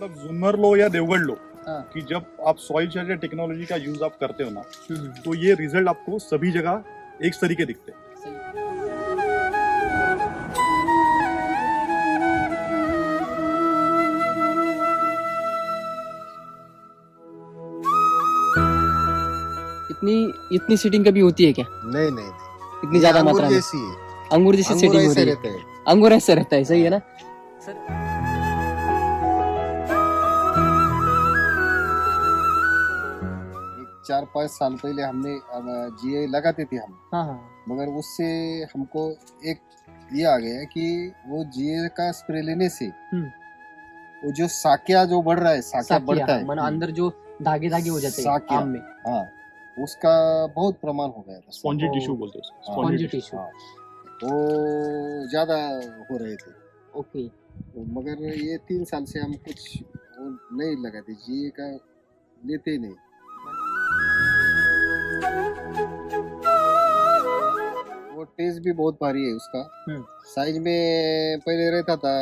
मतलब जुन्नर लो या देवगढ़ लो, हाँ। कि जब आप सॉइल चार्जर टेक्नोलॉजी का यूज आप करते हो ना, हम्म, तो ये रिजल्ट आपको सभी जगह एक तरीके दिखते हैं। सही। इतनी इतनी सीटिंग कभी होती है क्या? नहीं नहीं इतनी ये ज्यादा अंगूर मात्रा में जैसी है। अंगूर जैसी अंगूर सेटिंग हो ऐसे रही है। रहते हैं। अंगूर ऐसा रहता है, सही है ना सर? एक 4-5 साल पहले हमने जीए लगाते थे हम, हाँ हाँ मगर उससे हमको एक ये आ गया कि वो जीए का स्प्रे लेने से वो जो साकिया जो बढ़ रहा है, साकिया बढ़ता है, मानो अंदर जो धागे धागे हो जाते हैं साकिया। आम में, हाँ, उसका बहुत प्रमाण हो गया था। स्पॉन्जी ओ। टिश्यू बोलते हैं उसको, हाँ। Spongy spongy tissue. टिश्यू। हाँ, वो ज्यादा हो रहे थे। ओके। तो मगर ये 3 साल से हम कुछ वो नहीं लगाते, जीए का लेते ही नहीं। वो टेस्ट भी बहुत भारी है उसका। साइज में पहले रहता था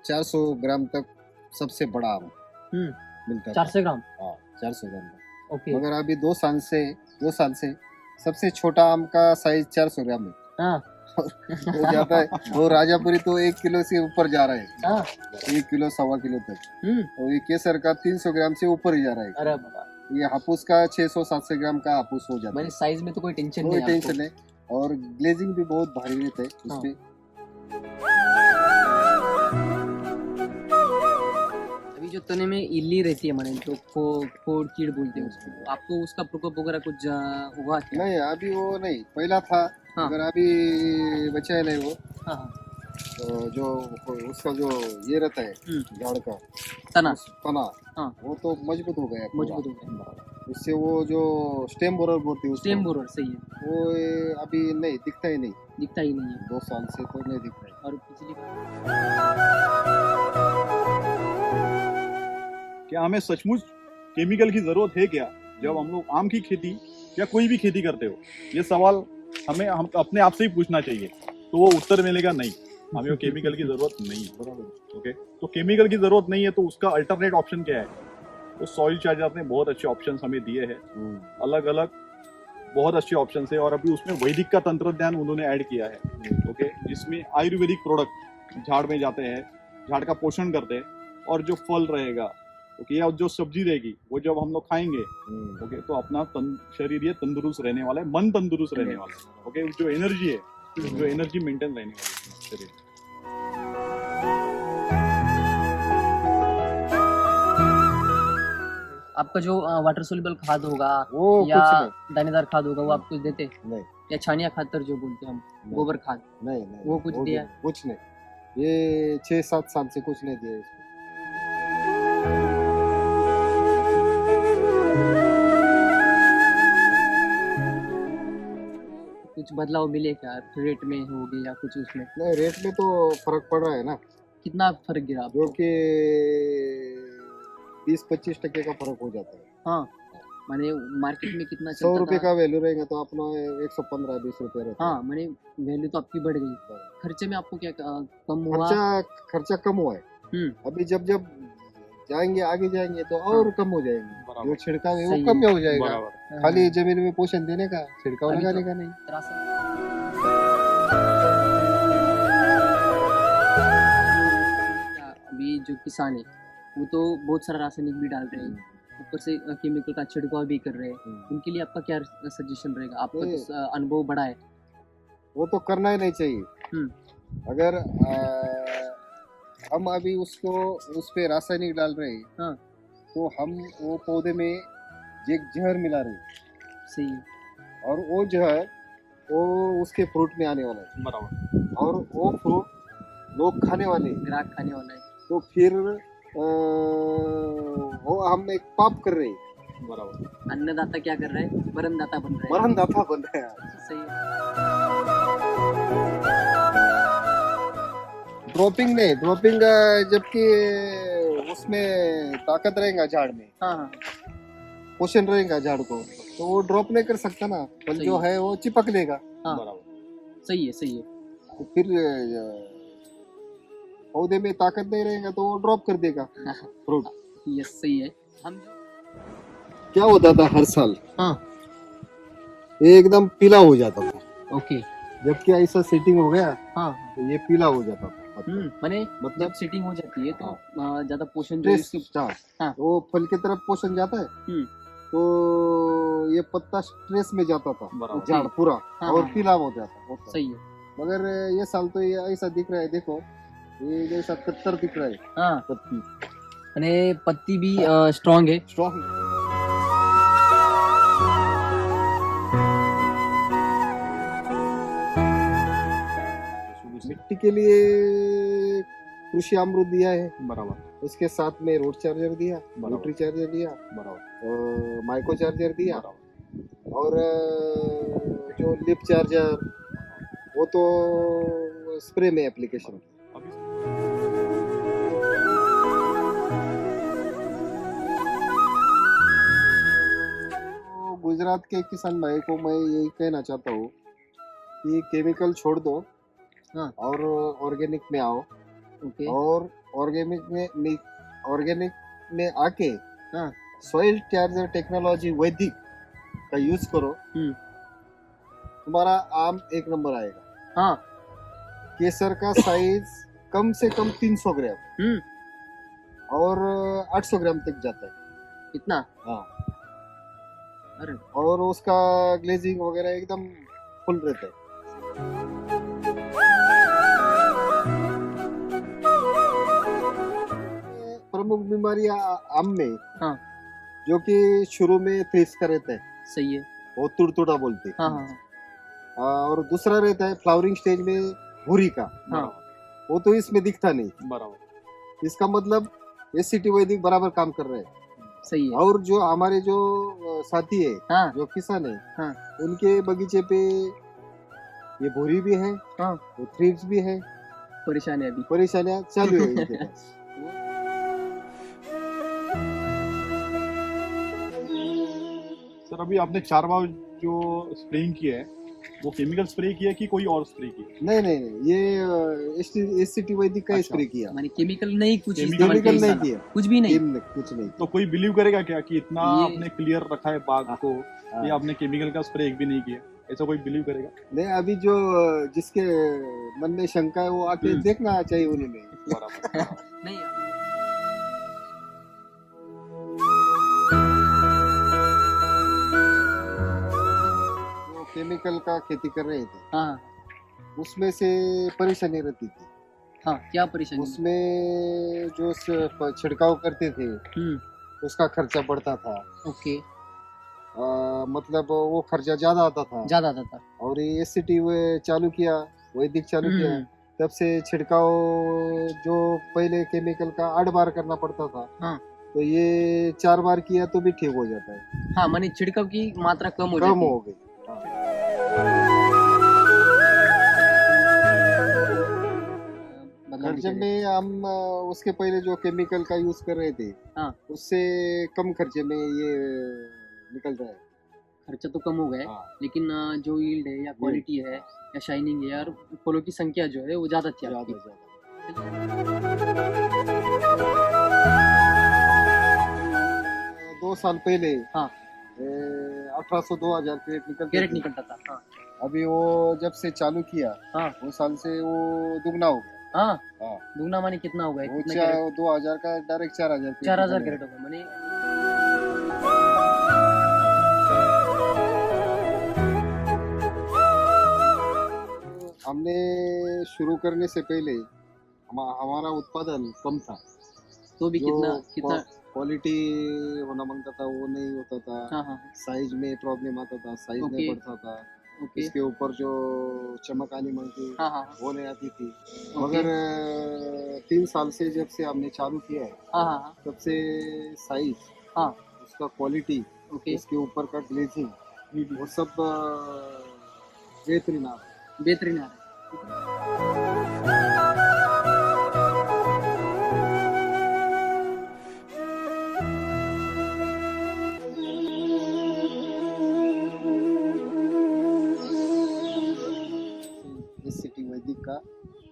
400 ग्राम तक, सबसे बड़ा आम मिलता था। 400 ग्राम। हाँ, 400 ग्राम तक। ओके। मगर अभी 2 साल से सबसे छोटा आम का साइज 400 ग्राम है। हाँ वो जाता है, वो राजापुरी तो 1 किलो से ऊपर जा रहा है, हाँ 1 किलो 1.25 किलो तक। और ये केसर का 300 ग्राम से ऊपर ही जा रहा है। अरे बाबा, ये हापुस का 600-700 ग्राम का हापुस हो जाता है। मैंने साइज में तो कोई टेंशन कोई नहीं है टेंशन नहीं, और ग्लेजिंग भी बहुत भारी रहता है हाँ। उसपे। अभी जो तने में इल्ली रहती है, माने जो कोड़ कीड़ बोलते हैं उसको, आपको उसका प्रकोप वगैरह कुछ हुआ क्या? नहीं, अभी वो नहीं, पहला था। हाँ। मगर अभी बचा है नहीं वो। हाँ हाँ तो जो उसका जो ये रहता है झाड़ का तना तना, हाँ। वो तो मजबूत हो गया पूरा। मजबूत हो गया। उससे वो जो स्टेम बोरर बोलते हैं उसको, स्टेम बोरर, सही है। वो अभी नहीं दिखता ही नहीं। दिखता ही नहीं है। 2 साल से तो नहीं दिखता है। और पिछली क्या हमें सचमुच केमिकल की जरूरत है क्या, जब हम लोग आम की खेती या कोई भी खेती करते हो? ये सवाल हमें हम अपने आप से ही पूछना चाहिए, तो वो उत्तर मिलेगा नहीं, हमें वो केमिकल की जरूरत नहीं है। ओके, तो केमिकल की जरूरत नहीं है तो उसका अल्टरनेट ऑप्शन क्या है? तो सॉइल चार्जर ने बहुत अच्छे ऑप्शंस हमें दिए हैं, अलग अलग बहुत अच्छे ऑप्शंस है। और अभी उसमें वैदिक का तंत्रज्ञान उन्होंने ऐड किया है, ओके, जिसमें आयुर्वेदिक प्रोडक्ट झाड़ में जाते हैं, झाड़ का पोषण करते हैं, और जो फल रहेगा, ओके, या जो सब्जी रहेगी, वो जब हम लोग खाएंगे, ओके, तो अपना शरीर ये तंदुरुस्त रहने वाला है, मन तंदुरुस्त रहने वाला है, ओके, जो एनर्जी है, जो एनर्जी मेंटेन रहने वाली है शरीर। आपका जो वाटर सोल्यूबल खाद होगा वो या कुछ दानेदार खाद होगा, वो आप कुछ देते? नहीं, या छानिया खातर जो बोलते हैं हम, नहीं। गोबर खाद, नहीं नहीं, वो कुछ दिया? कुछ नहीं। ये 6-7 साल से कुछ नहीं दिया इसको। कुछ बदलाव मिले क्या, रेट में होगी या कुछ उसमें? नहीं, रेट में तो फर्क पड़ रहा है ना, कितना फर्क गिरा आपको? जो कि 20-25% का फर्क हो जाता है। हाँ, माने मार्केट में कितना 100 चलता रुपए था? का वैल्यू रहेगा तो अपना 115-20 रुपए रहता है। हाँ, माने वैल्यू तो आपकी बढ़ गई। खर्चे में आपको क्या कम हुआ? खर्चा कम हुआ है। अभी जब जब जाएंगे, आगे जाएंगे तो और कम हो जाएंगे। जो छिड़काव है वो सही कम है। हो जाएगा। खाली जमीन में पोषण देने का, छिड़काव अभी तो- लगाने का नहीं। अभी जो किसान है वो तो बहुत सारा रासायनिक भी डाल रहे हैं, ऊपर से केमिकल का छिड़काव भी कर रहे हैं। उनके लिए आपका क्या सजेशन रहेगा? आपका तो अनुभव बड़ा है। वो तो करना ही नहीं चाहिए। अगर हम अभी उसको उस पे रासायनिक डाल रहे हैं, हाँ। तो हम वो पौधे में एक जहर मिला रहे हैं। सही है। और वो जहर वो उसके फ्रूट में आने वाला है, बराबर, और वो फ्रूट लोग खाने वाले हैं। ग्राहक खाने वाला है, तो फिर वो हम एक पाप कर रहे हैं। बराबर। अन्नदाता क्या कर रहा है? मरणदाता बन रहा है। मरणदाता बन रहे हैं। सही है। ड्रॉपिंग जबकि उसमें ताकत रहेगा झाड़ में, हाँ हाँ पोषण रहेगा झाड़ को, तो वो ड्रॉप नहीं कर सकता ना, फल सही जो है। है वो चिपक लेगा। हाँ, बराबर। सही है सही है। तो फिर पौधे में ताकत नहीं रहेगा तो वो ड्रॉप कर देगा फ्रूट। यस सही है। हम जो क्या होता था हर साल, हाँ ये एकदम पीला हो जाता था, ओके जबकि ऐसा सेटिंग हो गया हाँ तो ये पीला हो जाता था पत्ता। माने मतलब जब सीटिंग हो जाती है तो ज्यादा पोषण जो स्ट्रेस, इसके हाँ, हाँ। वो फल की तरफ पोषण जाता है हम्म। तो ये पत्ता स्ट्रेस में जाता था, बराबर। झाड़ पूरा हाँ, और हाँ। पीला हो जाता होता। सही है। मगर ये साल तो ये ऐसा दिख रहा है, देखो ये जैसा कत्तर दिख रहा है हाँ पत्ती, माने पत्ती भी स्ट्रांग है। स्ट्रॉन्ग। मिट्टी के लिए कृषि अमृत दिया है, बराबर उसके साथ में रूट चार्जर दिया, बराबर। न्यूट्री चार्जर दिया, बराबर माइक्रो चार्जर दिया, बराबर। और जो लिप चार्जर वो तो स्प्रे में एप्लीकेशन। अभी तो गुजरात के किसान भाई को मैं यही कहना चाहता हूँ कि केमिकल छोड़ दो हाँ। और ऑर्गेनिक में आओ, ओके और ऑर्गेनिक में आके हाँ। सॉइल चार्जर टेक्नोलॉजी वैदिक का यूज करो, तुम्हारा आम एक नंबर आएगा। हाँ केसर का साइज कम से कम 300 ग्राम और 800 ग्राम तक जाता है। इतना हाँ, अरे और उसका ग्लेजिंग वगैरह एकदम फुल रहता है। प्रमुख बीमारी आम में हाँ। जो कि शुरू में थ्रिप्स का रहता है, सही है। वो तुड़तुड़ा बोलते हैं। हाँ हाँ और दूसरा रहता है फ्लावरिंग स्टेज में भूरी का, हाँ वो तो इसमें दिखता नहीं। बराबर। इसका मतलब एससीटी वैदिक बराबर काम कर रहे हैं। सही है। और जो हमारे जो साथी है, हाँ जो किसान है, हाँ। उनके बगीचे पे ये भूरी भी है, हाँ। वो थ्रिप्स भी है, परेशानी अभी परेशानियां चालू है इनके पास। सर अभी आपने 4 बार जो स्प्रेइंग किया है वो केमिकल स्प्रे किया है कि कोई और स्प्रे किया है? नहीं नहीं नहीं, ये एससीटी वैदिक का अच्छा। स्प्रे किया, माने केमिकल नहीं कुछ Chemical इस्तेमाल केमिकल किया नहीं इस साल? किया, कुछ भी नहीं। कुछ नहीं। तो कोई बिलीव करेगा क्या कि इतना ये- आपने क्लियर रखा है बाग को हाँ। कि आपने केमिकल का स्प्रे एक भी नहीं किया? ऐसा कोई बिलीव करेगा? नहीं, अभी जो जिसके मन में शंका है वो आके देखना चाहिए उन्होंने। बराबर। नहीं जो केमिकल का खेती कर रहे थे हाँ उसमें से परेशानी रहती थी, हाँ क्या परेशानी? उसमें जो छिड़काव करते थे उसका खर्चा बढ़ता था, ओके मतलब वो खर्चा ज्यादा आता था। ज्यादा आता था। और ये एससीटी चालू किया, वैदिक चालू किया, तब से छिड़काव जो पहले केमिकल का 8 बार करना पड़ता था, हाँ। तो ये 4 बार किया तो भी ठीक हो जाता है, हाँ माने छिड़काव की मात्रा कम हो कम जाती है। हो गई। बदलाव खर्चे दिखाई में हम उसके पहले जो केमिकल का यूज कर रहे थे, हाँ। उससे कम खर्चे में ये निकल रहा है। देते। खर्चा तो कम हो गया है, हाँ, लेकिन जो यील्ड है या क्वालिटी है या शाइनिंग है और फलों की संख्या जो है वो ज्यादा थी ज्यादा आपकी। ज्यादा। 2 साल पहले हाँ। 1800-2000 क्रेट निकलते कैरेट थे। निकलता था। हाँ अभी वो जब से चालू किया, हाँ वो साल से वो दुगना हो गया। हाँ हाँ, दुगना माने कितना हो गया? वो कितना कैरेट? 2000 का डायरेक्ट 4000 क्रेट 4000 निकलने कैरेट हो गया माने। लगा। हमने शुरू करने से पहले हमारा उत्पादन कम था, तो भी कितना कितना? क्वालिटी होना मांगता था वो नहीं होता था, हाँ हाँ साइज में प्रॉब्लम आता था, साइज ओके। नहीं बढ़ता था, ओके इसके ऊपर जो चमक आनी मांगती हाँ हाँ वो नहीं आती थी। ओके। मगर 3 साल से जब से हमने चालू किया है, हाँ हाँ हाँ तब से साइज, हाँ उसका क्वालिटी, ओके उसके ऊपर का ग्लेजिंग, वो सब बेहतरीन आ रहा है। बेहतरीन आ रहा है। एससीटी वैदिक का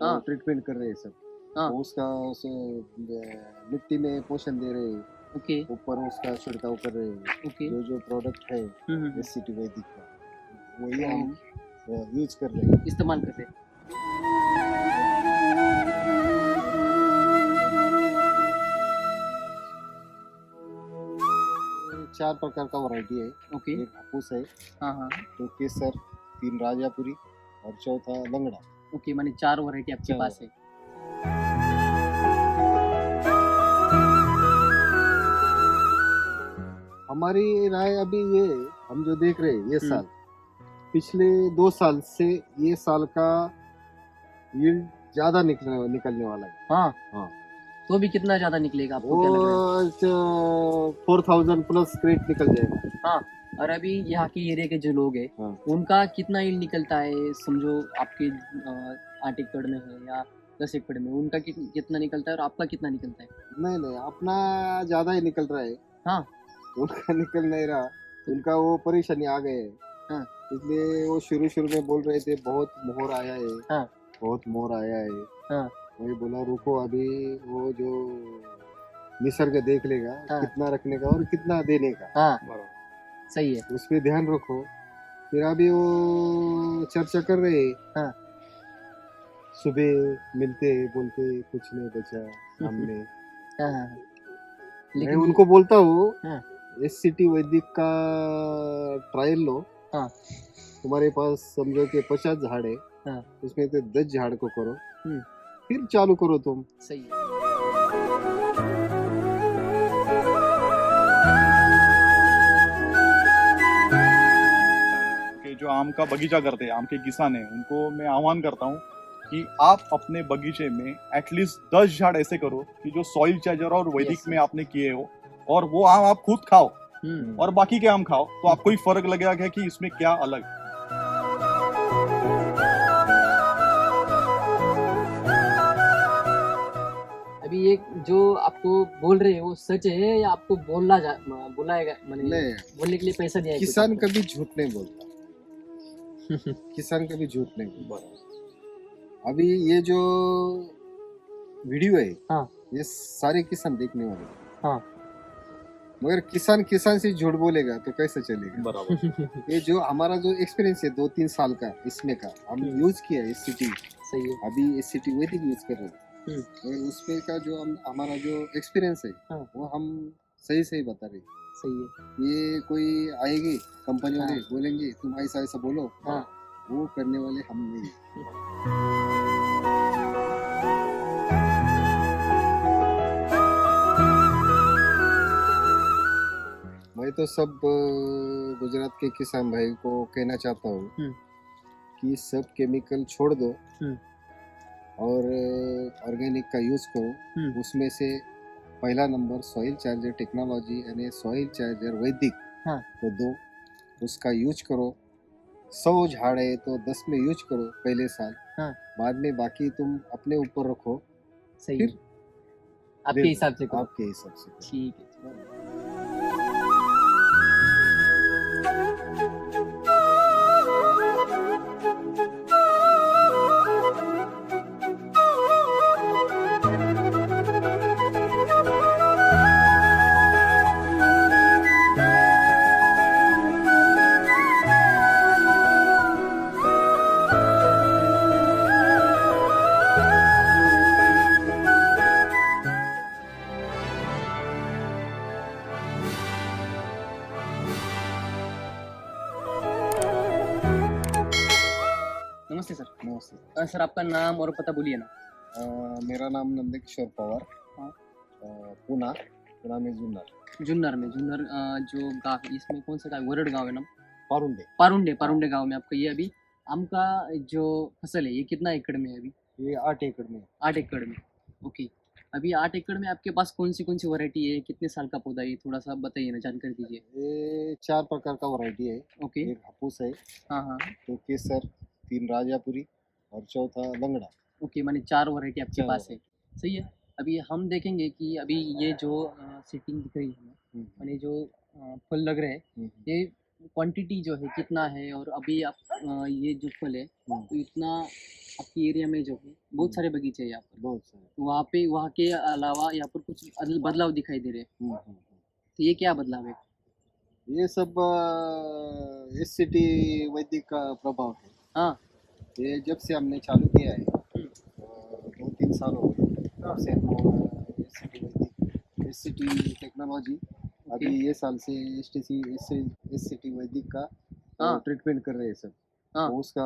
हाँ। ट्रीटमेंट कर रहे हैं सब। हाँ। वो उसका मिट्टी में पोषण दे रहे, ओके ऊपर उसका छिड़काव कर रहे, ओके जो प्रोडक्ट है हम्म। एससीटी वैदिक का, वही हम यूज कर रहे हैं। इस्तेमाल करते हैं। 4 प्रकार का वैरायटी है। ओके एक हापूस है, हाँ हाँ दो केसर, 3 राजापुरी और चौथा लंगड़ा। ओके, माने 4 वैरायटी आपके चार। पास है। हमारी राय अभी ये, हम जो देख रहे हैं ये साल, पिछले 2 साल से ये साल का यील्ड ज्यादा निकलने वाला है। हाँ हाँ। तो भी कितना ज्यादा निकलेगा आपको क्या लग रहा है? वो 4000 प्लस क्रेट निकल जाएगा। हाँ, और अभी यहाँ के एरिया के जो लोग हैं हाँ। उनका कितना यील्ड निकलता है? समझो आपके 8 एकड़ में है या 10 एकड़ में, उनका कितना निकलता है और आपका कितना निकलता है? नहीं, अपना ज्यादा ही निकल रहा है। हाँ। उनका निकल नहीं रहा, उनका वो परेशानी आ गए। हाँ। इसलिए वो शुरू में बोल रहे थे बहुत मोहर आया है। हाँ। बहुत मोहर आया है। हाँ। वही बोला रुको, अभी वो जो निसर्ग देख लेगा। हाँ। कितना रखने का और कितना देने का। हाँ सही है। उस पे ध्यान रखो। फिर अभी वो चर्चा कर रहे। हाँ। सुबह मिलते बोलते कुछ नहीं बचा सामने। हाँ हाँ मैं लेकिन उनको बोलता हूँ हाँ। एससीटी वैदिक का ट्रायल लो। हाँ। तुम्हारे पास समझो कि 50 झाड़ है। हाँ। उसमें से 10 झाड़ को करो, हम्म। फिर चालू करो तुम। सही है। कि जो आम का बगीचा करते हैं, आम के किसान हैं, उनको मैं आह्वान करता हूँ कि आप अपने बगीचे में एटलीस्ट 10 झाड़ ऐसे करो कि जो सॉइल चार्जर और वैदिक Yes, में आपने किए हो, और वो आम आप खुद खाओ और बाकी के आम खाओ, तो आपको ही फर्क लगेगा कि इसमें क्या अलग है। अभी ये जो आपको बोल रहे हैं वो सच है या आपको बोलाएगा, माने नहीं, बोलने के लिए पैसा दिया है कुछ किसान आपको? कभी झूठ नहीं बोलता। किसान कभी झूठ नहीं बोलता। अभी ये जो वीडियो है, हाँ। ये सारे किसान देखने वाले हैं। हाँ। मगर किसान से झूठ बोलेगा तो कैसे चलेगा। बराबर। ये जो हमारा जो एक्सपीरियंस है 2-3 साल का इसमें का, हम यूज किया है एससीटी। सही है। अभी एससीटी वैदिक यूज कर रहे हैं। और उसमें का जो हमारा जो एक्सपीरियंस है, हाँ। वो हम सही बता रहे हैं। सही है। ये कोई आएगी कंपनी वाले, हाँ। बोलेंगे तुम ऐसा बोलो, हाँ। वो करने वाले हम नहीं हैं। मैं तो सब गुजरात के किसान भाई को कहना चाहता हूँ कि सब केमिकल छोड़ दो और ऑर्गेनिक का यूज करो। उसमें से पहला नंबर सॉइल चार्जर टेक्नोलॉजी यानी सॉइल चार्जर वैदिक हाँ। तो दो, उसका यूज करो। 100 झाड़ है तो 10 में यूज करो पहले साल। हाँ। बाद में बाकी तुम अपने ऊपर रखो। सही है। फिर आपके हिसाब से करो। आपके हिसाब से करो। ठीक है। नमस्ते सर। नमस्ते। सर आपका नाम और पता बोलिए ना। मेरा नाम नंदकिशोर पवार। हाँ। पुना में जुन्नर। जुन्नर जो गाँव, इसमें कौन सा गाँव, वरड गाँव है ना? पारुंडे। गाँव में आपका ये अभी आम का जो फसल है ये कितना एकड़ में है अभी? ये 8 एकड़ में। 8 एकड़ में। ओके। अभी 8 एकड़ में आपके पास कौन सी वैरायटी है, कितने साल का पौधा है, थोड़ा सा बताइए ना, जानकारी दीजिए। ये 4 प्रकार का वैरायटी है। ओके। एक हापूस है, हाँ हाँ दो केसर, 3 राजापुरी और चौथा लंगड़ा। ओके, माने 4 वैरायटी आपके 4 पास है। सही है। अभी हम देखेंगे कि अभी ये जो सीटिंग दिख रही है, माने जो फल लग रहे हैं, ये क्वांटिटी जो है कितना है, और अभी आप ये जो फल है तो इतना आपकी एरिया में जो है बहुत सारे बगीचे हैं यहाँ पर, बहुत सारे। वहाँ के अलावा यहाँ पर कुछ बदलाव दिखाई दे रहे हैं, तो ये क्या बदलाव है? ये सब SCT वैदिक का प्रभाव है। हाँ। ये जब से हमने चालू किया है, हम्म, 2-3 साल हो गए, तब से हम SCT टेक्नोलॉजी अभी ओके। ये साल से SCT वैदिक का हाँ। ट्रीटमेंट कर रहे हैं सब। हाँ। वो उसका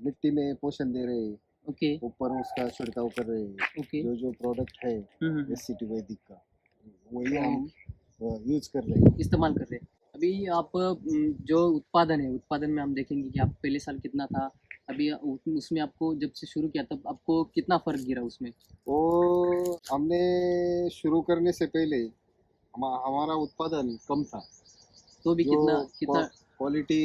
मिट्टी में पोषण दे रहे हैं, ओके। ऊपर उसका छिड़काव कर रहे हैं। ओके। जो प्रोडक्ट है हम्म। SCT वैदिक का, वही हम यूज कर रहे हैं। इस्तेमाल कर रहे हैं। अभी आप जो उत्पादन है, उत्पादन में हम देखेंगे कि आप पहले साल कितना था, अभी उसमें आपको जब से शुरू किया तब आपको कितना फर्क गिरा उसमें? वो हमने शुरू करने से पहले हमारा उत्पादन कम था। तो भी जो कितना कितना? क्वालिटी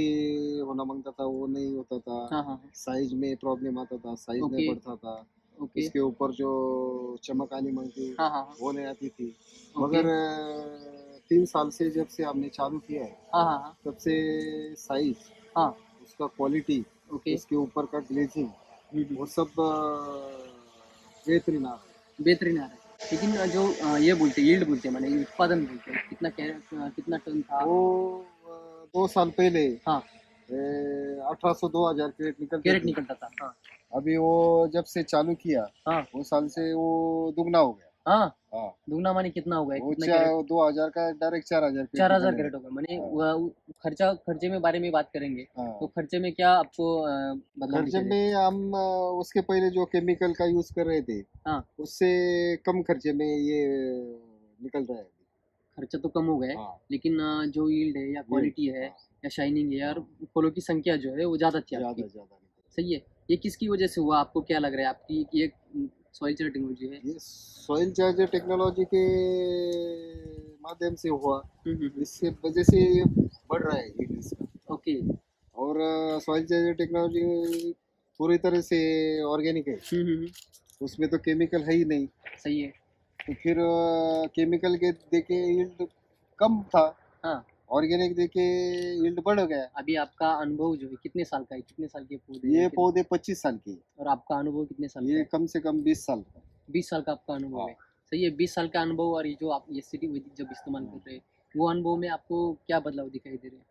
होना मांगता था वो नहीं होता था। हाँ हाँ। साइज में प्रॉब्लम आता था, साइज नहीं ओके। बढ़ता था। ओके। इसके ऊपर जो चमक आनी मांगती हाँ हाँ हाँ। वो नहीं आती थी। ओके। मगर 3 साल से जब से हमने चालू किया है, हाँ हाँ हाँ। तब से साइज, हाँ। उसका क्वालिटी, ओके। उसके ऊपर का ग्लेजिंग, हम्म। वो सब बेहतरीन आ रहा है। बेहतरीन आ रहा है। लेकिन जो ये बोलते हैं, यील्ड बोलते हैं, माने उत्पादन बोलते हैं, कितना टन था? वो 2 साल पहले हाँ। 1800-2000 कैरेट निकलते कैरेट थे। निकलता था। हाँ। अभी वो जब से चालू किया, हाँ। वो साल से वो दुगना हो गया। हाँ। हाँ, दुगना माने कितना हो गया? वो कितना कैरेट? 2000 का डायरेक्ट 4000 कैरेट 4000 निकलने कैरेट हो गया। माने हाँ। खर्चे में बारे में बात करेंगे, हाँ। तो खर्चे में क्या आपको बदलाव खर्चे दिखाई दे? में हम उसके पहले जो केमिकल का यूज कर रहे थे, हाँ। उससे कम खर्चे में ये निकल रहा है। खर्चा तो कम हो गया है, हाँ, लेकिन जो यील्ड है या क्वालिटी है हाँ, या शाइनिंग है और फलों की संख्या जो है वो ज़्यादा थी आपकी। ज्यादा ज्यादा निकल सही है। ये किसकी वजह से हुआ, आपको क्या लग रहा है? आपकी ये सॉइल चार्ट टेक्नोलॉजी है? ये सॉइल चार्जर टेक्नोलॉजी के माध्यम से हुआ। इससे वजह से ये बढ़ रहा है yield इसका। ओके। और सॉइल चार्जर टेक्नोलॉजी पूरी तरह से ऑर्गेनिक है, उसमें तो केमिकल है ही नहीं। सही है। तो फिर केमिकल के देके यील्ड कम था, हाँ। ऑर्गेनिक देके यील्ड बढ़ गया। अभी आपका अनुभव जो है कितने साल का है? कितने साल के पौधे ये हैं? पौधे 25 साल की है, और आपका अनुभव कितने साल का ये है? कम से कम 20 साल का। 20 साल का आपका अनुभव हाँ। है। सही है। 20 साल का अनुभव और ये जो आप SCT वैदिक जब इस्तेमाल कर रहे हैं, वो अनुभव में आपको क्या बदलाव दिखाई दे रहे हैं?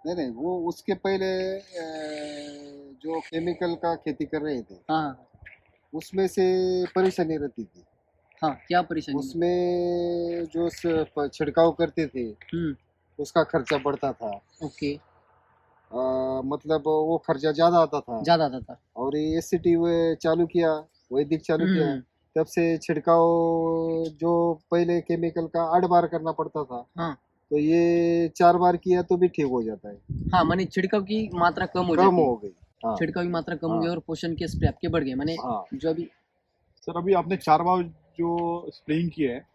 नहीं नहीं, वो उसके पहले जो केमिकल का खेती कर रहे थे, हाँ। उसमें से परेशानी रहती थी। हाँ, क्या परेशानी? उसमें जो छिड़काव करते थे, उसका खर्चा बढ़ता था। ओके। मतलब वो खर्चा ज्यादा आता था। ज़्यादा आता था। और ये SCT चालू किया, वैदिक चालू किया, तब से छिड़काव जो पहले केमिकल का 8 बार करना पड़ता था, हाँ। तो ये 4 बार किया तो भी ठीक हो जाता है। हाँ, माने छिड़काव की मात्रा कम हो कम जाती है। हो गई। हाँ, छिड़काव की मात्रा कम हो गई हाँ। और पोषण के स्प्रे आपके बढ़ गए। माने हाँ, जो अभी सर अभी आपने 4 बार जो स्प्रेइंग किया है,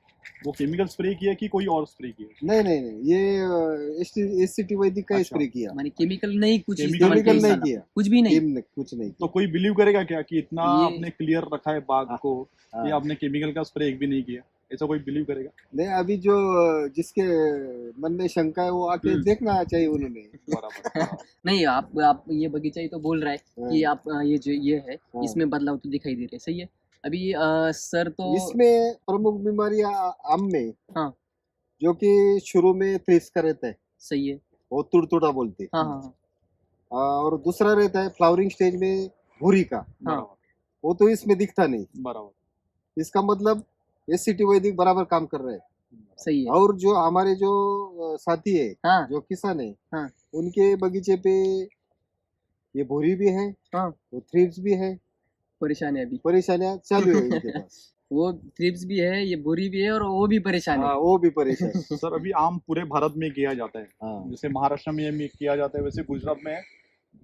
वो केमिकल स्प्रे किया है कि कोई और स्प्रे किया है? नहीं नहीं नहीं, ये SCT वैदिक का अच्छा। स्प्रे किया, माने केमिकल नहीं कुछ केमिकल इस्तेमाल केमिकल इस नहीं साल किया, आपने? कुछ भी नहीं? कुछ नहीं तो किया। कोई बिलीव करेगा क्या कि इतना ये- आपने क्लियर रखा है बाग हाँ, को, हाँ। ये आपने केमिकल का स्प्रे एक भी नहीं किया? ऐसा कोई बिलीव करेगा? नहीं, अभी जो जिसके मन में शंका है वो आके देखना चाहिए उन्होंने। बराबर हाँ। नहीं, आप ये बगीचा ही तो बोल रहा है कि हाँ। आप ये जो ये है हाँ। इसमें बदलाव तो दिखाई दे रहे हैं। सही है। अभी सर तो इसमें प्रमुख बीमारी आम में, हाँ। जो कि शुरू में थ्रिप्स का रहता है, सही है। वो तुड़तुड़ा बोलते हैं। हाँ हाँ हाँ। और दूसरा रहता है फ्लावरिंग स्टेज में भूरी का, बराबर वो तो इसमें दिखता नहीं। बराबर। इसका मतलब SCT वैदिक बराबर काम कर रहा है। सही है। और जो हमारे जो साथी है, हाँ। जो किसान है, हाँ। उनके बगीचे पे ये भूरी भी है, हाँ। वो थ्रिप्स भी है, परेशान है अभी। परेशानियां चालू है इनके पास। वो थ्रिप्स भी है, ये बुरी भी है और वो भी परेशान है। हाँ, वो भी परेशान है। सर अभी आम पूरे भारत में किया जाता है, हाँ, जैसे महाराष्ट्र में ये किया जाता है, वैसे गुजरात में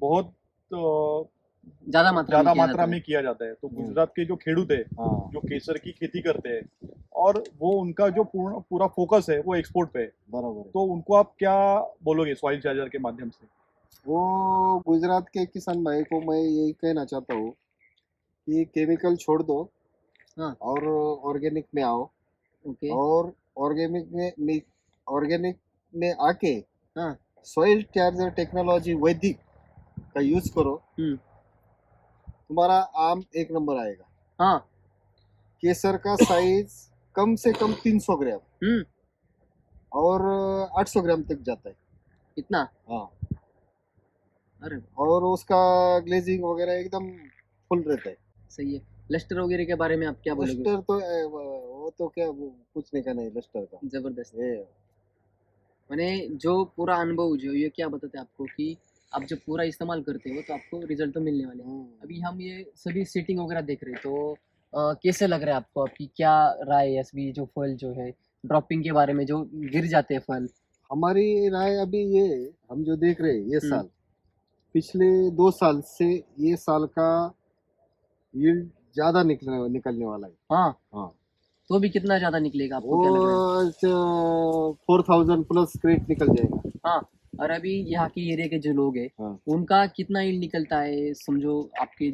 बहुत ज्यादा मात्रा ज्यादा में किया मात्रा जाता में है। किया जाता है। तो गुजरात के जो खेडूत है, हाँ, जो केसर की खेती करते हैं, और वो उनका जो पूरा फोकस है वो एक्सपोर्ट पे है, बराबर है। तो उनको आप क्या बोलोगे सॉइल चार्जर के माध्यम से? वो गुजरात के किसान भाई को मैं यही कहना चाहता हूँ कि केमिकल छोड़ दो हाँ। और ऑर्गेनिक में आओ। ओके। और ऑर्गेनिक में आके हाँ। सॉइल चार्जर टेक्नोलॉजी वैदिक का यूज करो। तुम्हारा आम एक नंबर आएगा। हाँ। केसर का साइज कम से कम 300 ग्राम हम्म। और 800 ग्राम तक जाता है। इतना? हाँ, अरे और उसका ग्लेजिंग वगैरह एकदम फुल रहता है। सही है। लस्टर वगैरह के बारे में आप क्या बोलोगे? लस्टर तो वो तो क्या, वो कुछ नहीं कहना है लस्टर का। जबरदस्त। ये मैंने जो पूरा अनुभव जो ये क्या बताते हैं आपको कि आप जब पूरा इस्तेमाल करते हो तो आपको रिजल्ट तो मिलने वाले हैं। अभी हम ये सभी सेटिंग वगैरह देख रहे हैं तो कैसे लग रहा है आपको? आपकी क्या राय है? अभी जो फल जो है ड्रॉपिंग के बारे में, जो गिर जाते हैं फल। हमारी राय अभी ये, हम जो देख रहे हैं ये हम्म। साल, पिछले 2 साल से ये साल का यील्ड ज्यादा निकलने वाला है। हाँ। हाँ, तो भी कितना ज्यादा निकलेगा आपको क्या लग रहा है? वो 4000 प्लस क्रेट निकल जाएगा। हाँ। और अभी यहाँ के एरिया के जो लोग हैं हाँ, उनका कितना यील्ड निकलता है? समझो आपके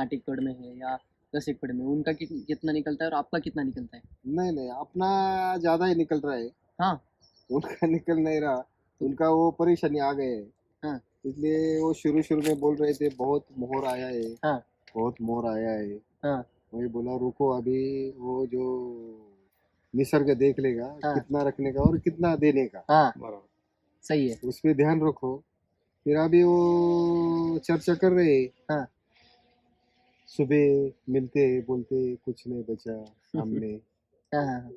8 एकड़ में है या 10 एकड़ में, उनका कितना निकलता है और आपका कितना निकलता है? नहीं नहीं, अपना ज्यादा ही निकल रहा है। हाँ। उनका निकल नहीं रहा, उनका वो परेशानी आ गए है। हाँ। इसलिए वो शुरू शुरू में बोल रहे थे बहुत मोहर आया है, हाँ। बहुत मोहर आया है। हाँ। वही बोला रुको, अभी वो जो निसर्ग देख लेगा हाँ। कितना रखने का और कितना देने का, हाँ। बराबर। सही है। उस पे ध्यान रखो। फिर अभी वो चर्चा कर रहे हैं। हाँ। सुबह मिलते बोलते कुछ नहीं बचा हमने। हाँ। हाँ। मैं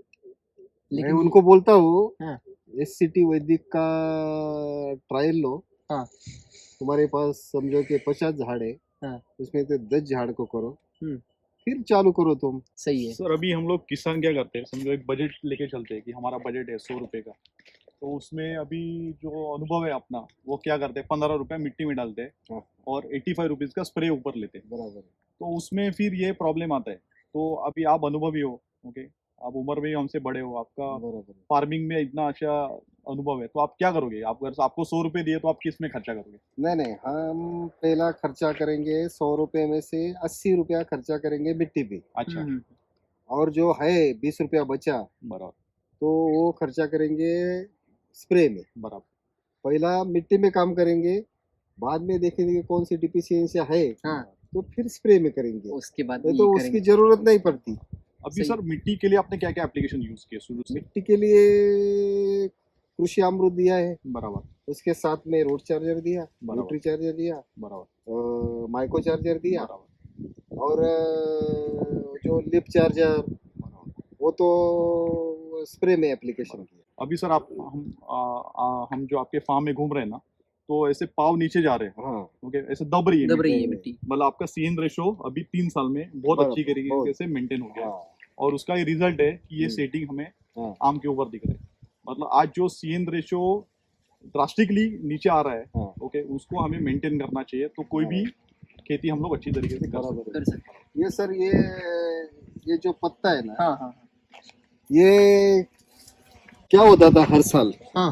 लेकिन उनको बोलता हूँ हाँ। SCT वैदिक का ट्रायल लो। हाँ। तुम्हारे पास समझो कि 50 झाड़ है, हाँ। उसमें से 10 झाड़ को करो, हम्म। फिर चालू करो तुम। सही है। सर अभी हम लोग किसान क्या करते हैं, समझो एक बजट लेके चलते हैं कि हमारा बजट है 100 रुपए का, तो उसमें अभी जो अनुभव है अपना, वो क्या करते हैं 15 रुपए मिट्टी में डालते हैं हाँ, और 85 रुपीज का स्प्रे ऊपर लेते हैं। बराबर। तो उसमें फिर ये प्रॉब्लम आता है। तो अभी आप अनुभवी हो, ओके, आप उम्र में भी हमसे बड़े हो, आपका बराबर। फार्मिंग में इतना अच्छा अनुभव है, तो आप क्या करोगे? आप अगर आपको 100 रुपए दिए तो आप किस में खर्चा करोगे? नहीं नहीं, हम पहला खर्चा करेंगे 100 रुपए में से 80 रुपया खर्चा करेंगे मिट्टी पे, अच्छा। और जो है 20 रुपया बचा बराबर। तो वो खर्चा करेंगे स्प्रे में। बराबर। पहला मिट्टी में काम करेंगे, बाद में देखेंगे कौन सी डिफिशियंसी है, हाँ। तो फिर स्प्रे में करेंगे। उसके बाद नहीं ये तो करेंगे। उसकी जरूरत नहीं पड़ती। अभी सही। सर मिट्टी के लिए आपने क्या क्या एप्लीकेशन यूज किए शुरू से? मिट्टी के लिए कृषि अमृत दिया है, बराबर। उसके साथ में रूट चार्जर दिया, बराबर। न्यूट्री चार्जर दिया, बराबर। माइको चार्जर दिया, बराबर। और जो लिप चार्जर वो तो स्प्रे में एप्लीकेशन किया। अभी सर आप हम जो आपके फार्म में घूम रहे हैं ना, तो ऐसे पाव नीचे जा रहे हैं, हाँ, ओके, ऐसे दब रही है दब मिट्टी। रही है मिट्टी। मतलब आपका सीन रेशो अभी 3 साल में बहुत बराबर, अच्छी तरीके बहुत। से मेंटेन हो गया है। हाँ, और उसका ये रिजल्ट है कि ये हम्म। सेटिंग हमें हाँ, आम के ऊपर दिख रहा है। मतलब आज जो सीन रेशो ड्रास्टिकली नीचे आ रहा है, हाँ, ओके, उसको हमें मेंटेन करना चाहिए, तो कोई भी खेती हम लोग अच्छी तरीके से कर बराबर सकते है। कर सकते हैं। ये सर ये जो पत्ता है ना, हाँ। हाँ। ये क्या होता था हर साल, हाँ।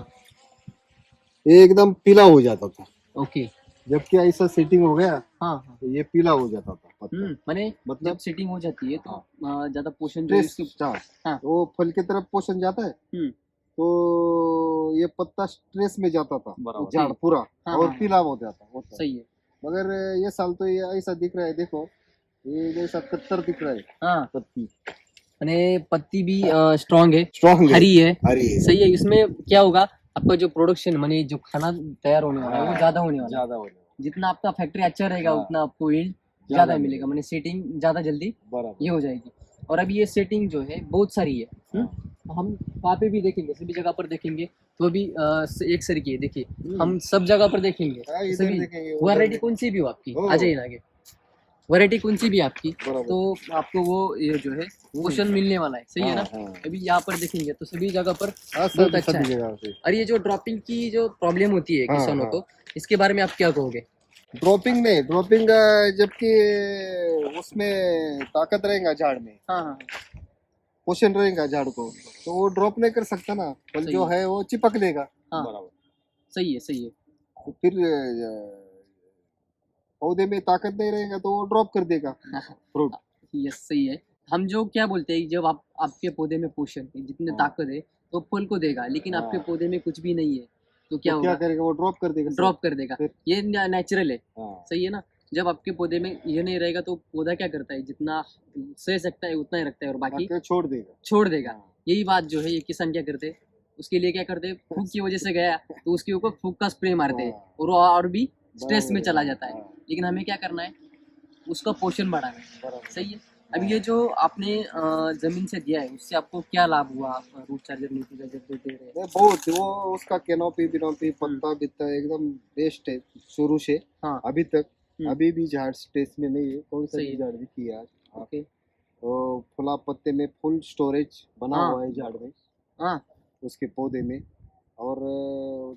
ये एकदम पीला हो जाता था। ओके। जबकि ऐसा सेटिंग हो गया हाँ। हाँ। तो ये पीला हो जाता था पत्ता। मैंने मतलब जब सेटिंग हो जाती है तो ज्यादा पोषण जो है स्ट्रेस, उसके। हाँ। वो फल की तरफ पोषण जाता है, हम्म। तो ये पत्ता स्ट्रेस में जाता था, बराबर। झाड़ पूरा, हाँ, और हाँ, पीला हो जाता होता। सही है। मगर ये साल तो ये ऐसा दिख रहा है, देखो ये जैसा कत्तर दिख रहा है हाँ। पत्ती। मैंने पत्ती भी स्ट्रांग है, स्ट्रॉन्ग हरी है। हरी है, सही है। इसमें क्या होगा, आपका जो प्रोडक्शन माने जो खाना तैयार होने वाला है वो ज्यादा होने वाला है। ज्यादा होने जितना आपका फैक्ट्री अच्छा रहेगा हाँ। उतना आपको यील्ड ज्यादा मिलेगा, माने सेटिंग ज्यादा जल्दी बराबर। ये हो जाएगी। और अभी ये सेटिंग जो है बहुत सारी है। हम वहाँ पे भी देखेंगे, सभी जगह पर देखेंगे तो भी एक सर की है। देखिए हम सब जगह पर देखेंगे हाँ, इधर सभी। देखेंगे, उधर वैरायटी देखेंगे। कौन सी भी हो आपकी, हो। आ जाइए ना आगे। वैरायटी कौन सी भी है आपकी, बराबर। तो आपको वो ये जो है पोषण मिलने वाला है। सही है ना? हाँ, हाँ। अभी यहाँ पर देखेंगे तो सभी जगह पर हाँ, बहुत अच्छा सभी है। जगह पे। और ये जो ड्रॉपिंग की जो प्रॉब्लम होती है हाँ, किसानों हाँ। को, इसके बारे में आप क्या कहोगे? ड्रॉपिंग नहीं, ड्रॉपिंग जबकि उसमें ताकत रहेगा झाड़ में, हाँ। हाँ। पोषण रहेगा झाड़ को, तो वो ड्रॉप नहीं कर सकता ना, फल सही जो है। है वो चिपक लेगा। हाँ। बराबर। सही है। सही है। तो फिर पौधे में ताकत नहीं रहेगा तो वो ड्रॉप कर देगा फ्रूट। यस, सही है। हम जो क्या बोलते हैं, जब आप आपके पौधे में पोषण है, जितने हाँ। ताकत है तो फल को देगा, लेकिन आपके हाँ। पौधे में कुछ भी नहीं है तो क्या तो क्या होगा? करेगा, वो ड्रॉप कर देगा। ड्रॉप कर देगा। फिर- ये नेचुरल है। हाँ, सही है ना? जब आपके पौधे में ये नहीं रहेगा तो पौधा क्या करता है, जितना सह सकता है उतना ही रखता है और बाकी बाकी छोड़ देगा। छोड़ देगा। हाँ, यही बात जो है ये किसान क्या करते हैं, उसके लिए क्या करते हैं, फूक की वजह से गया तो उसके ऊपर फूक का स्प्रे मारते हैं हाँ, और वो और भी स्ट्रेस बराबर में है, चला जाता है। हाँ, लेकिन हमें क्या करना है, उसका पोषण बढ़ाना है। बराबर। सही है। अब ये जो आपने जमीन से दिया है उससे आपको क्या लाभ हुआ, रूट चार्जर नीति जब दे रहे हैं? नहीं, बहुत वो उसका कैनोपी बिनोपी पत्ता बित्ता एकदम बेस्ट है शुरू से हाँ। अभी तक। हम्म। अभी भी झाड़ स्टेज में नहीं है, कौन सा सही भी है। झाड़ दिखी आज। ओके। तो फुला पत्ते में फुल स्टोरेज बना हाँ। हुआ है झाड़ में, हाँ। उसके पौधे में। और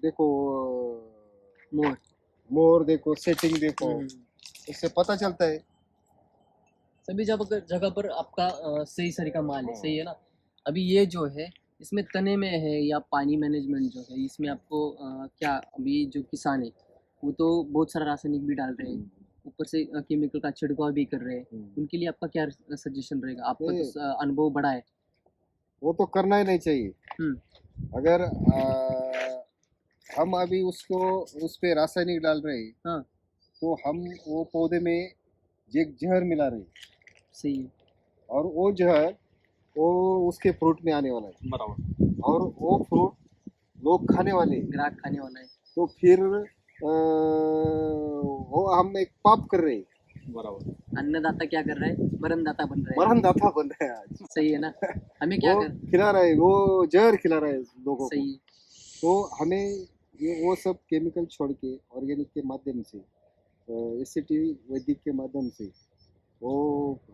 देखो मोर। मोर देखो, सेटिंग देखो, हम्म। उससे पता चलता है। सभी जगह जगह पर आपका सही सरी का माल है। हाँ। सही है ना। अभी ये जो है इसमें तने में है या पानी मैनेजमेंट जो है इसमें आपको क्या, अभी जो किसान है वो तो बहुत सारा रासायनिक भी डाल रहे हैं, ऊपर से केमिकल का छिड़काव भी कर रहे हैं, उनके लिए आपका क्या सजेशन रहेगा? आपका नहीं, तो अनुभव बड़ा है। वो तो करना ही नहीं चाहिए। हम्म। अगर हम अभी उसको उस पे रासायनिक डाल रहे हैं हाँ। तो हम वो पौधे में एक जहर मिला रहे हैं, सही है। और वो जहर वो उसके फ्रूट में आने वाला है, बराबर। और वो फ्रूट लोग खाने वाले हैं। ग्राहक खाने वाला है। तो फिर वो हम एक पाप कर रहे हैं, बराबर। अन्नदाता क्या कर रहा है, मरणदाता बन रहा है। मरणदाता बन रहे हैं आज। सही है ना। हमें क्या वो कर, खिला रहा है, वो जहर खिला रहा है लोगों को। सही है। तो हमें ये वो सब केमिकल छोड़ के ऑर्गेनिक के माध्यम से, एससीटी वैदिक के माध्यम से, वो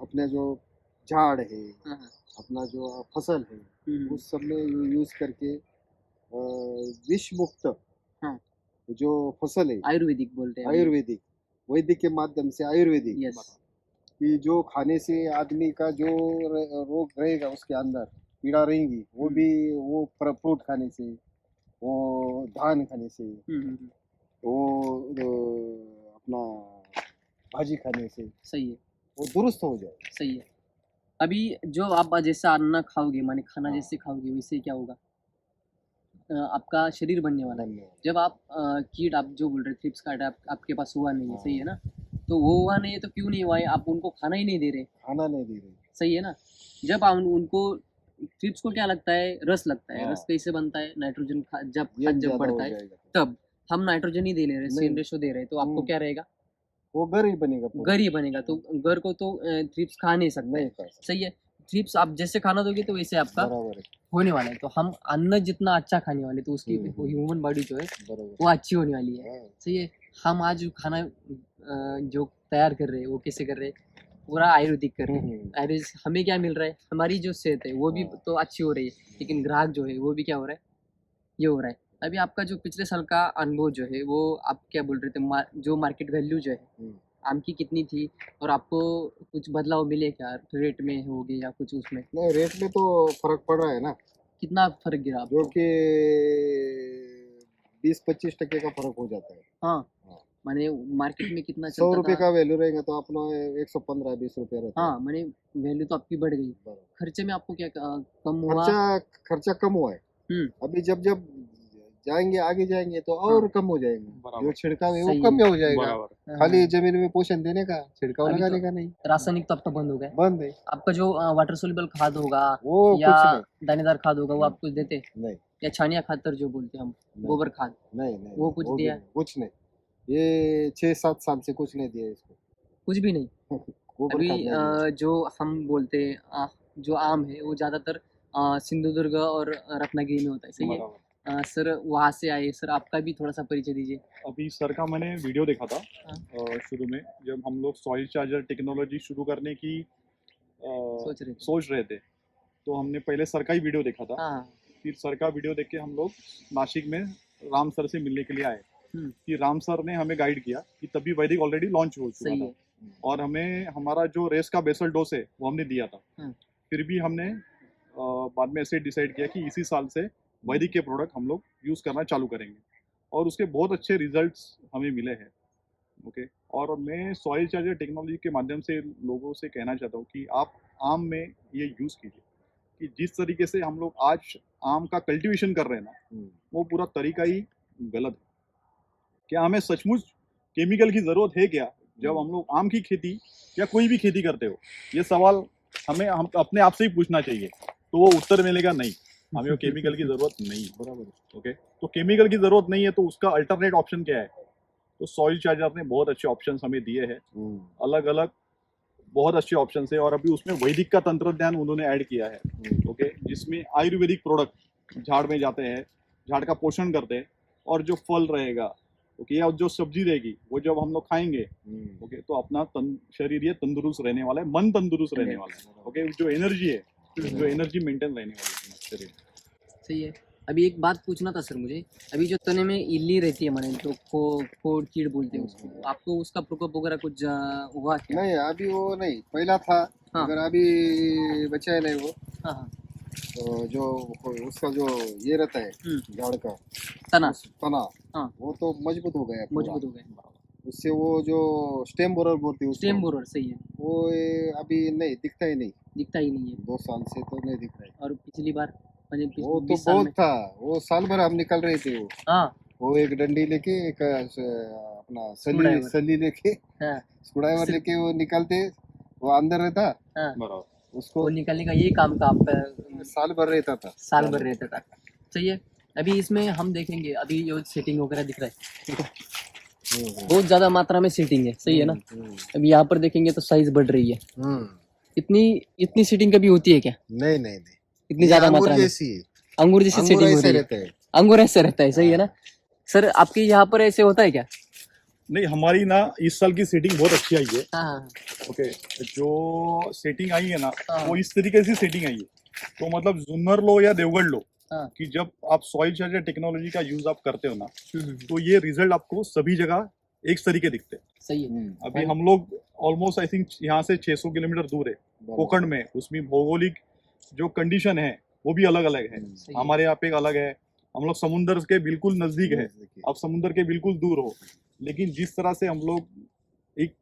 अपना जो झाड़ है, हाँ हाँ। अपना जो फसल है, हम्म। उस सब में यूज करके विष मुक्त हाँ। जो फसल है, आयुर्वेदिक बोलते हैं हम। आयुर्वेदिक, वैदिक के माध्यम से आयुर्वेदिक, यस। कि जो खाने से आदमी का जो रोग रहेगा उसके अंदर पीड़ा रहेंगी, वो भी वो फ्रूट खाने से, वो धान खाने से, वो अपना भाजी खाने से सही है। वो दुरुस्त हो जाए। सही है। अभी जो आप जैसा अन्न खाओगे माने खाना हाँ। जैसे खाओगे वैसे क्या होगा, आपका शरीर बनने वाला है। धन्यवाद। जब आप कीट, आप जो बोल रहे थ्रिप्स काटा आपके पास हुआ नहीं है। हाँ। सही है ना। तो वो हुआ नहीं है तो क्यों नहीं हुआ है, आप उनको खाना ही नहीं दे रहे। खाना नहीं दे रहे। सही है ना। जब आप उनको, थ्रिप्स को क्या लगता है, रस लगता है। हाँ। रस कैसे बनता है, नाइट्रोजन जब ये खाद जब ज्यादा हो बढ़ता है जाएगा, तब। हम नाइट्रोजन ही दे ले रहे, नहीं। सेम रेशो दे रहे, तो आपको क्या रहेगा, वो घर ही बनेगा पूरा। घर ही बनेगा। तो घर को तो थ्रिप्स खा नहीं सकता नहीं है। खा सकते। सही है। थ्रिप्स आप जैसे खाना दोगे तो वैसे आपका बराबर है, होने वाला है। तो हम अन्न जितना अच्छा खाने वाले तो उसकी हम्म। ह्यूमन बॉडी जो है बराबर। वो अच्छी होने वाली है। हाँ। सही है। हम आज जो खाना जो तैयार कर रहे हैं वो कैसे कर रहे हैं, पूरा आयुर्वेदिक कर रहे हैं। आयुर्वेदिक हमें क्या मिल रहा है, हमारी जो सेहत है वो भी हाँ। तो अच्छी हो रही है, लेकिन ग्राहक जो है वो भी क्या हो रहा है, ये हो रहा है। अभी आपका जो पिछले साल का अनुभव जो है वो आप क्या बोल रहे थे, जो मार्केट वैल्यू जो है आम की कितनी थी, और आपको कुछ बदलाव मिले क्या, रेट में हो गए या कुछ उसमें? नहीं, रेट में तो फर्क पड़ रहा है ना, कितना फर्क गिरा जो आपको? कि 20-25% का फर्क हो जाता है। हाँ। हाँ। माने मार्केट में कितना 100 चलता रुपए था? का वैल्यू रहेगा तो अपना 115-20 रुपए रहता हाँ, माने वैल्यू तो आपकी बढ़ गई। है। खर्चे में आपको क्या कम हुआ? खर्चा कम हुआ है। हम्म। अभी जब जब जाएंगे आगे जाएंगे तो हाँ। और कम हो जाएंगे। बराबर। जो छिड़काव है वो सही कम है। हो जाएगा। बराबर। खाली जमीन में पोषण देने का, छिड़काव अभी लगाने तो का नहीं, रासायनिक तो अब तो बंद हो गए। बंद है। आपका जो वाटर सोल्यूबल खाद होगा वो या कुछ नहीं, दानेदार खाद होगा वो आप कुछ देते, नहीं, या छानिया खातर जो बोलते हैं हम, गोबर खाद, नहीं, नहीं, वो कुछ भी दिया? नहीं, कुछ नहीं। ये 6-7 साल से कुछ नहीं दिया इसको। कुछ भी नहीं। गोबर अभी खाद नहीं दिया। जो हम बोलते हैं जो आम है वो ज़्यादातर सिंधुदुर्ग और रत्नागिरी में होता है। सही है। बराबर। सर वहाँ से आए, सर आपका भी थोड़ा सा परिचय दीजिए। अभी सर का मैंने वीडियो देखा था हाँ। शुरू में, जब हम लोग सॉइल चार्जर टेक्नोलॉजी शुरू करने की सोच रहे थे, तो हमने पहले सर का ही वीडियो देखा था। हाँ। फिर सर का वीडियो देख के हम लोग नासिक में राम सर से मिलने के लिए आए। कि राम सर ने हमें गाइड किया कि तभी वैदिक ऑलरेडी लॉन्च हो चुका सही था, है। और हमें हमारा जो रेस का बेसल डोज है वो हमने दिया था। फिर भी हमने बाद में ऐसे डिसाइड किया कि इसी साल से वैदिक के प्रोडक्ट हम लोग यूज़ करना चालू करेंगे, और उसके बहुत अच्छे रिजल्ट्स हमें मिले हैं। ओके। और मैं सॉइल चार्जर टेक्नोलॉजी के माध्यम से लोगों से कहना चाहता हूँ कि आप आम में ये यूज़ कीजिए, कि जिस तरीके से हम लोग आज आम का कल्टीवेशन कर रहे हैं ना, वो पूरा तरीका ही गलत है। क्या हमें सचमुच केमिकल की ज़रूरत है क्या, जब हम लोग आम की खेती या कोई भी खेती करते हो, ये सवाल हम अपने आप से ही पूछना चाहिए, तो वो उत्तर मिलेगा नहीं, हमें वो केमिकल की जरूरत नहीं है। बराबर। ओके, तो केमिकल की जरूरत नहीं है तो उसका अल्टरनेट ऑप्शन क्या है? तो सॉइल चार्जर ने बहुत अच्छे ऑप्शन हमें दिए हैं, अलग अलग बहुत अच्छे ऑप्शन है, और अभी उसमें वैदिक का तंत्रज्ञान उन्होंने ऐड किया है। ओके, जिसमें आयुर्वेदिक प्रोडक्ट झाड़ में जाते हैं, झाड़ का पोषण करते हैं, और जो फल रहेगा ओके या जो सब्जी रहेगी वो जब हम लोग खाएंगे ओके तो अपना शरीर ये तंदुरुस्त रहने वाला है, मन तंदुरुस्त रहने वाला है। ओके, जो एनर्जी है, जो एनर्जी मेंटेन रहने वाली है शरीर में। सही है। अभी एक बात पूछना था सर मुझे, अभी जो तने में इल्ली रहती है माने जो कोड़ कीड़ बोलते हैं उसको, आपको उसका प्रकोप वगैरह कुछ हुआ क्या? नहीं, अभी वो नहीं, पहला था। हाँ। अगर अभी बचा है नहीं वो, हाँ हाँ। तो जो उसका जो ये रहता है झाड़ का तना तना, हाँ। वो तो मजबूत हो गया पूरा। मजबूत हो गए, उससे वो जो स्टेम बोरर बोलते हैं उसको, स्टेम बोरर, सही है, वो अभी नहीं दिखता ही नहीं, दिखता ही नहीं है। 2 साल से तो नहीं दिख रहा है। और पिछली बार मैंने वो तो 20 साल बहुत में, था, वो साल भर हम निकल रहे थे। हाँ वो एक डंडी लेके, एक अपना स्क्रूड्राइवर। सली लेके, हाँ स्क्रूड्राइवर लेके वो निकलते, वो अंदर रहता, हाँ, बराबर। उसको वो निकालने का यही काम था आपका, साल भर रहता था। साल भर रहता था। सही है। अभी इसमें हम देखेंगे, अभी जो सेटिंग वगैरह दिख रहा है, देखो बहुत ज्यादा मात्रा में सेटिंग है, सही है ना? अभी यहाँ पर देखेंगे तो साइज बढ़ रही है। इतनी इतनी सेटिंग कभी होती है क्या? नहीं नहीं नहीं, इतनी ज्यादा मात्रा में जैसी है। अंगूर जैसी अंगूर सेटिंग हो ऐसे रही है, रहते हैं। अंगूर ऐसे रहता है, सही है ना? सर आपके यहाँ पर ऐसे होता है क्या? नहीं, हमारी ना इस साल की सेटिंग बहुत अच्छी आई है। हाँ हाँ ओके, जो सेटिंग आई है ना हाँ। वो इस तरीके से सेटिंग आई है, तो मतलब जुन्नर लो या देवगढ़ लो, हाँ। कि जब आप सॉइल चार्जर टेक्नोलॉजी का यूज आप करते हो ना, हम्म, तो ये रिजल्ट आपको सभी जगह एक तरीके दिखते हैं। सही है। अभी हम लोग ऑलमोस्ट आई थिंक यहाँ से 600 किलोमीटर दूर है कोकण में, उसमें भौगोलिक जो कंडीशन है वो भी अलग अलग है। सही है। हमारे यहाँ पे एक अलग है, हम लोग समुंदर के बिल्कुल नजदीक है, आप समुंदर के बिल्कुल दूर हो, लेकिन जिस तरह से हम लोग एक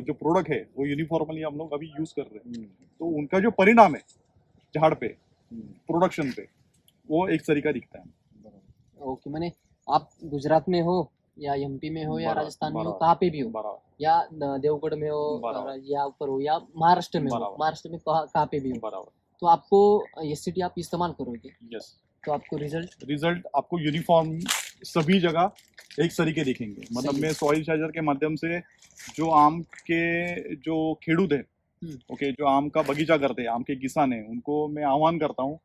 जो प्रोडक्ट है वो यूनिफॉर्मली हम लोग अभी यूज कर रहे हैं, तो उनका जो परिणाम है झाड़ पे, प्रोडक्शन पे, वो एक तरीका दिखता है। ओके, मैंने आप गुजरात में हो या एमपी में हो या बराबर, राजस्थान में हो, बराबर। कहाँ पे भी हो, बराबर, या देवगढ़ में हो बराबर। या ऊपर हो या महाराष्ट्र में हो, बराबर। महाराष्ट्र में कहाँ पे भी हो, बराबर, तो आपको एससीटी आप इस्तेमाल करोगे यस, तो आपको रिजल्ट आपको यूनिफॉर्म सभी जगह एक तरीके दिखेंगे। मतलब सही। मैं सॉइल चार्जर के माध्यम से जो आम के जो खेडूत है ओके, जो आम का बगीचा करते हैं, आम के किसान है, उनको मैं आह्वान करता हूँ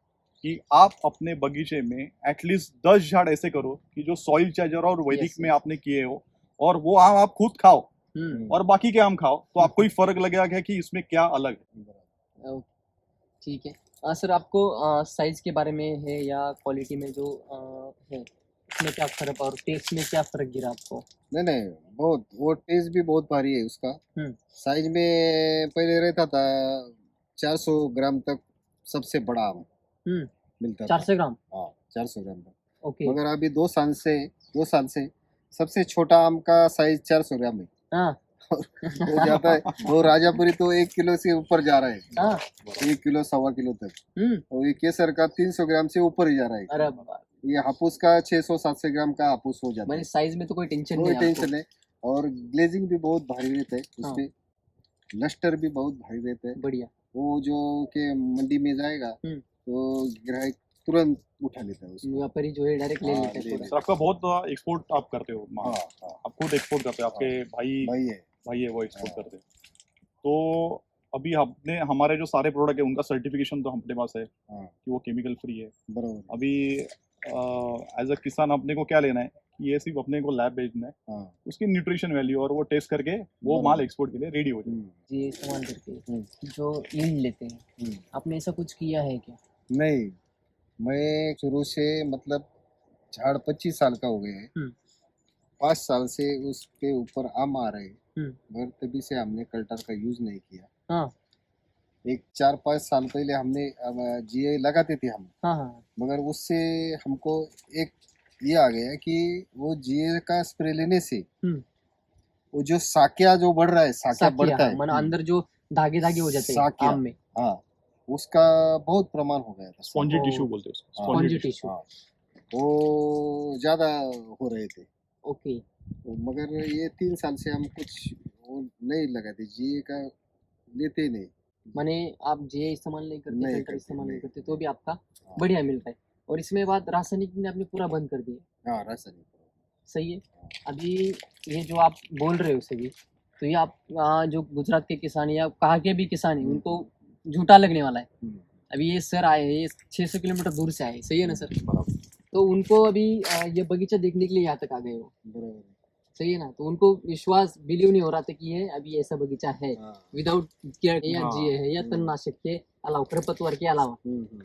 कि आप अपने बगीचे में एटलीस्ट 10 झाड़ ऐसे करो कि जो सॉइल चार्जर और वैदिक Yes, में आपने किए हो, और वो आम आप खुद खाओ और बाकी के आम खाओ, तो आपको ही फर्क लगेगा क्या कि इसमें क्या अलग है। ठीक है। सर आपको साइज के बारे में है या क्वालिटी में जो है उसमें क्या फर्क और टेस्ट में क्या फर्क गिरा आपको? नहीं नहीं, बहुत, वो टेस्ट भी बहुत भारी है उसका। साइज में पहले रहता था 400 ग्राम तक, सबसे बड़ा आम मिलता था। 400 ग्राम? हाँ, 400 ग्राम तक। ओके। मगर अभी 2 साल से सबसे छोटा आम का साइज 400 ग्राम है। हाँ वो जाता है, वो राजापुरी तो 1 किलो से ऊपर जा रहा है, हाँ 1 किलो 1.25 किलो तक। और ये केसर का 300 ग्राम से ऊपर ही जा रहा है। अरे ये हापुस का 600-700 ग्राम का हापुस हो जाता है। मैंने साइज में तो कोई टेंशन कोई नहीं है आपको? टेंशन नहीं। और ग्लेजिंग भी बहुत भारी रहता है हाँ। उसपे, लस्टर भी बहुत भारी रहता है। बढ़िया। वो जो के मंडी में जाएगा तो ग्राहक तुरंत उठा लेता है उसको। व्यापारी जो है डायरेक्ट ले हाँ, लेते ले हैं। सर आपका बहुत एक्सपोर्ट आप करते हो माल, हाँ हाँ, आप खुद एक्सपोर्ट करते हो, आपके भाई है वो एक्सपोर्ट करते हैं। तो अभी हमने हमारे जो सारे प्रोडक्ट है उनका सर्टिफिकेशन तो अपने पास है कि वो केमिकल फ्री है। बराबर। अभी एज अ किसान अपने को क्या लेना है कि ये सिर्फ अपने को लैब भेजना है, उसकी न्यूट्रिशन वैल्यू और वो टेस्ट करके वो माल एक्सपोर्ट के लिए रेडी हो जाए। ये इस्तेमाल करके जो यील्ड लेते हैं, आपने ऐसा कुछ किया है क्या? नहीं, मैं शुरू से मतलब झाड़ 25 साल का हो गया है, 5 साल से उसके ऊपर आम आ रहे हैं, मगर तभी से हमने कल्टर का यूज नहीं किया। हाँ एक 4-5 साल पहले हमने जीए लगाते थे हम, हाँ मगर उससे हमको एक ये आ गया कि वो जीए का स्प्रे लेने से वो जो साकिया जो बढ़ रहा है, साकिया बढ़ता है, माना अंदर जो धागे धागे हो जाते हैं साकिया, आम में, हाँ, उसका बहुत प्रमाण हो गया था। स्पॉन्जी टिश्यू बोलते हैं उसको, स्पॉन्जी टिश्यू। हाँ, वो ज्यादा हो रहे थे। ओके। तो मगर ये 3 साल से हम कुछ वो नहीं लगाते, जीए का लेते ही नहीं। माने आप जे इस्तेमाल नहीं करते, नहीं फिल्टर करते, इस्तेमाल नहीं नहीं करते, तो भी आपका हाँ। बढ़िया मिल रहा है। और इसमें बात रासायनिक ने आपने पूरा बंद कर दिया, हाँ रासायनिक। सही है। अभी ये जो आप बोल रहे हो सभी, तो ये आप जो गुजरात के किसान या कहाँ के भी किसान है उनको झूठा लगने वाला है। हम्म, अभी ये सर आए हैं, ये 600 किलोमीटर दूर से आए, सही है ना सर? बराबर। तो उनको अभी ये बगीचा देखने के लिए यहाँ तक आ गए हो, बराबर है। सही है ना? तो उनको विश्वास बिलीव नहीं हो रहा था कि ये अभी ऐसा बगीचा है हाँ। विदाउट केयर या हाँ। जीए है या तणनाशक के अलावा, खरपतवार के अलावा। हम्म।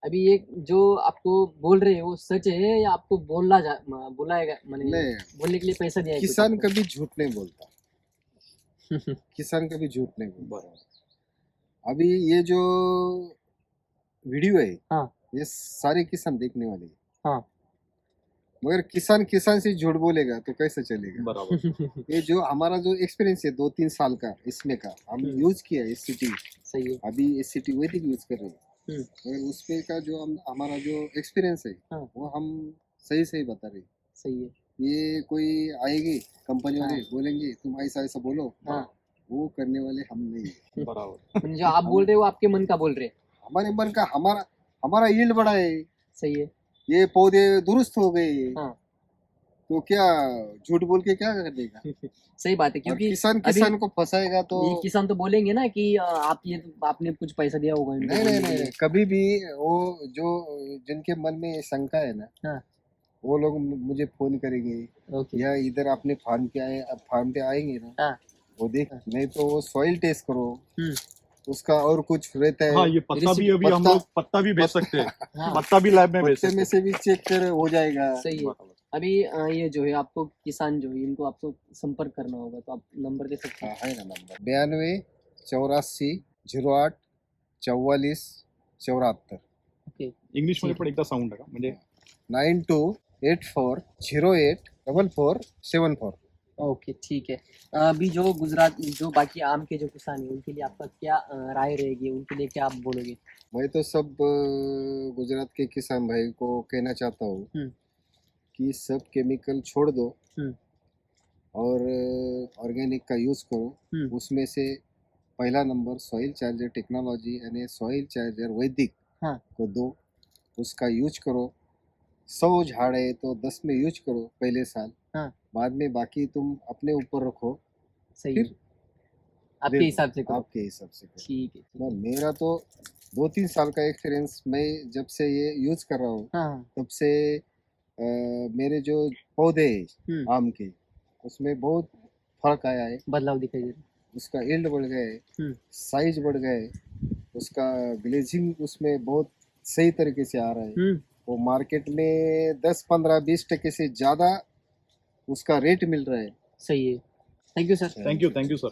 अभी ये जो आपको बोल रहे हैं वो सच है या आपको बुलाएगा माने नहीं, बोलने के लिए पैसा दिया है कुछ किसान आपको? कभी झूठ नहीं बोलता, किसान कभी झूठ नहीं बोलता। बराबर। अभी ये जो वीडियो है, हाँ। ये सारे किसान देखने वाले हैं। हाँ। मगर किसान किसान से झूठ बोलेगा तो कैसे चलेगा? बराबर। ये जो हमारा जो एक्सपीरियंस है 2-3 साल का इसमें का, हम यूज किया है SCT, सही है। अभी SCT वैदिक यूज कर रहे हैं। हम्म। मगर उसपे का जो हमारा जो एक्सपीरियंस है, हाँ। वो हम सही सही बता रहे हैं। सही है। ये कोई आएगी कंपनी वाले हाँ। बोलेंगे तुम ऐसा ऐसा बोलो, हाँ। वो करने वाले हम नहीं है। बराबर। जो आप बोल रहे हो वो आपके मन का बोल रहे हैं, हमारे मन का हमारा यील्ड बढ़ा है, सही है। ये पौधे दुरुस्त हो गए, हाँ। तो क्या झूठ बोल के क्या कर देगा? सही बात है, और क्योंकि किसान को फंसाएगा तो ये किसान तो बोलेंगे ना कि आप ये आपने कुछ पैसा दिया होगा इनको नहीं बोलने नहीं के नहीं, लिए। कभी भी वो जो जिनके मन में शंका है ना, हाँ। वो लोग मुझे फोन करेंगे ओके। या इधर अपने फार्म पे आएंगे ना, हाँ। वो देख, हाँ। नहीं तो वो सॉइल टेस्ट करो, हम्म। उसका और कुछ रहता है। हाँ, ये पत्ता भी अभी हम लोग पत्ता भी बेच सकते हैं। हाँ। पत्ता भी लैब में बेच पत्ते सकते में हैं। से भी चेक कर हो जाएगा। सही है। बराबर। अभी ये जो है आपको किसान जो है इनको आपको संपर्क करना होगा, तो आप नंबर दे सकते हैं? हाँ है ना नंबर, 92 84 44 74। ओके। इंग्लिश मध्ये पण एकदा सांगून टाका म्हणजे 9284084474। ओके, ठीक है। अभी जो गुजरात जो बाकी आम के जो किसान है उनके लिए आपका क्या राय रहेगी, उनके लिए क्या आप बोलोगे? मैं तो सब गुजरात के किसान भाई को कहना चाहता हूँ हम्म। कि सब केमिकल छोड़ दो हम्म। और ऑर्गेनिक का यूज करो। हम्म। उसमें से पहला नंबर सॉइल चार्जर टेक्नोलॉजी यानी सॉइल चार्जर वैदिक हाँ। को दो, उसका यूज करो। 100 झाड़ है तो 10 में यूज करो पहले साल, हाँ। बाद में बाकी तुम अपने ऊपर रखो, सही है। फिर आपके देखो, हिसाब से करो। आपके हिसाब से करो। ठीक है, ठीक है। मेरा तो 2-3 साल का एक्सपीरियंस, मैं जब से ये यूज कर रहा हूँ हाँ। तब से मेरे जो पौधे हैं हम्म। आम के, उसमें बहुत फर्क आया है। बदलाव दिखाई दे रहा है। उसका यील्ड बढ़ गया है, हम्म। साइज बढ़ गया है, उसका ग्लेजिंग उसमें बहुत सही तरीके से आ रहा है। हम्म। वो मार्केट में 10-15-20% से ज़्यादा उसका रेट मिल रहा है। सही है। Thank you sir. Thank you sir.